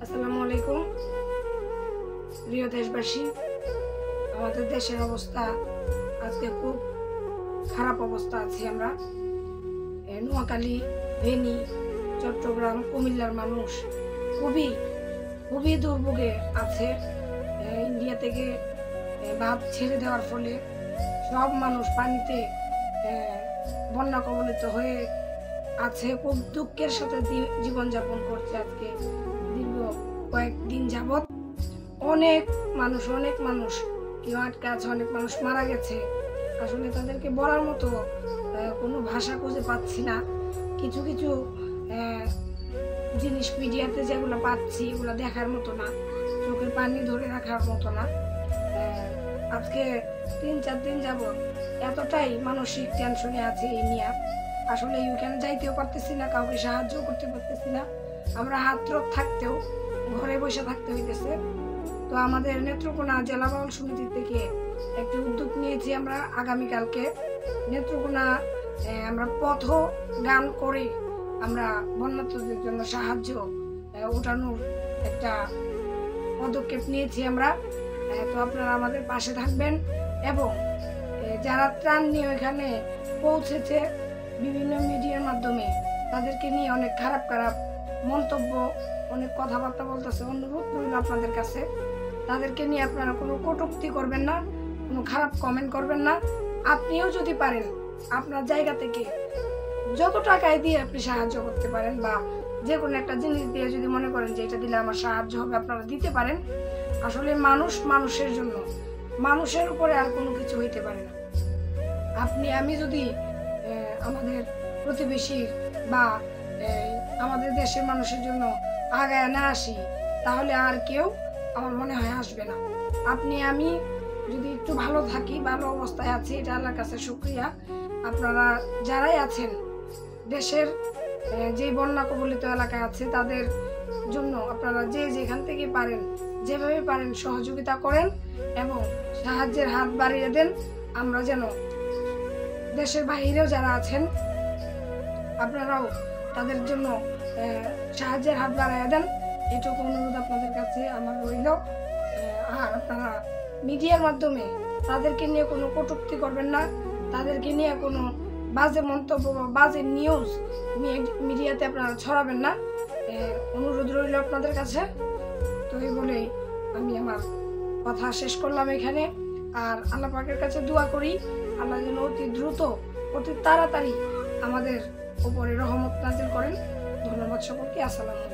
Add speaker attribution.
Speaker 1: আসসালামু আলাইকুম প্রিয় দেশবাসী। আমাদের দেশের অবস্থা আজকে খুব খারাপ অবস্থা আছে। আমরা নোয়াখালী, ফেনী, চট্টগ্রাম, কুমিল্লার মানুষ খুবই খুবই দুর্ভোগে আছে। ইন্ডিয়া থেকে বাঁধ ছেড়ে দেওয়ার ফলে সব মানুষ পানিতে বন্যা কবলিত হয়ে আছে। খুব দুঃখের সাথে জীবনযাপন করছে। আজকে দীর্ঘ কয়েকদিন যাবৎ অনেক মানুষ কেউ আটকে আছে, অনেক মানুষ মারা গেছে। আসলে তাদেরকে বলার মতো কোনো ভাষা খুঁজে পাচ্ছি না। কিছু কিছু জিনিস মিডিয়াতে যেগুলো পাচ্ছি এগুলো দেখার মতো না, চোখের পানি ধরে রাখার মতো না। আজকে 3-4 দিন যাবৎ এতটাই মানসিক টেনশনে আছে এই নিয়ে। আসলে ওইখানে যাইতেও পারতেছি না, কাউকে সাহায্য করতে পারতেছি না। আমরা হাত থাকতেও ঘরে বসে থাকতে হইতেছে। তো আমাদের নেত্রকোনা জেলা বাউল সমিতি থেকে একটি উদ্যোগ নিয়েছি। আমরা আগামীকালকে নেত্রকোনা আমরা পথ গান করে আমরা বন্যার্তদের জন্য সাহায্য ওঠানোর একটা পদক্ষেপ নিয়েছি আমরা। তো আপনারা আমাদের পাশে থাকবেন এবং যারা ত্রাণ নিয়ে ওইখানে পৌঁছেছে বিভিন্ন মিডিয়ার মাধ্যমে তাদেরকে নিয়ে অনেক খারাপ মন্তব্য, অনেক কথাবার্তা বলতেছে। অনুরোধ রইল আপনাদের কাছে, তাদেরকে নিয়ে আপনারা কোনো কটূক্তি করবেন না, কোনো খারাপ কমেন্ট করবেন না। আপনিও যদি পারেন আপনার জায়গা থেকে যত টাকায় দিয়ে আপনি সাহায্য করতে পারেন বা যে কোনো একটা জিনিস দিয়ে যদি মনে করেন যে এটা দিলে আমার সাহায্য হবে, আপনারা দিতে পারেন। আসলে মানুষ মানুষের জন্য, মানুষের উপরে আর কোনো কিছু হইতে পারে না। আমি যদি আমাদের প্রতিবেশী বা আমাদের দেশের মানুষের জন্য আগায় না আসি তাহলে আর কেউ আমার মনে হয় আসবে না। আমি যদি একটু ভালো থাকি, ভালো অবস্থায় আছি, এটা আল্লাহর কাছে শুকরিয়া। আপনারা যারাই আছেন দেশের যে বন্যা কবলিত এলাকায় আছে তাদের জন্য আপনারা যে যেখান থেকে পারেন, যেভাবে পারেন সহযোগিতা করেন এবং সাহায্যের হাত বাড়িয়ে দেন। আমরা যেন দেশের বাহিরেও যারা আছেন আপনারাও তাদের জন্য সাহায্যের হাত বাড়িয়ে দেন, এটুকু অনুরোধ আপনাদের কাছে আমার রইল। আর আপনারা মিডিয়ার মাধ্যমে তাদেরকে নিয়ে কোনো কটূক্তি করবেন না, তাদেরকে নিয়ে কোনো বাজে মন্তব্য বা বাজে নিউজ মিডিয়াতে আপনারা ছড়াবেন না, অনুরোধ রইল আপনাদের কাছে। তো এই বলে আমি আমার কথা শেষ করলাম এখানে। আর আল্লাহ পাকের কাছে দোয়া করি আল্লাহ যেন অতি দ্রুত, অতি তাড়াতাড়ি আমাদের উপরে রহমত নাজিল করেন। ধন্যবাদ সকলকে। আসসালামু আলাইকুম।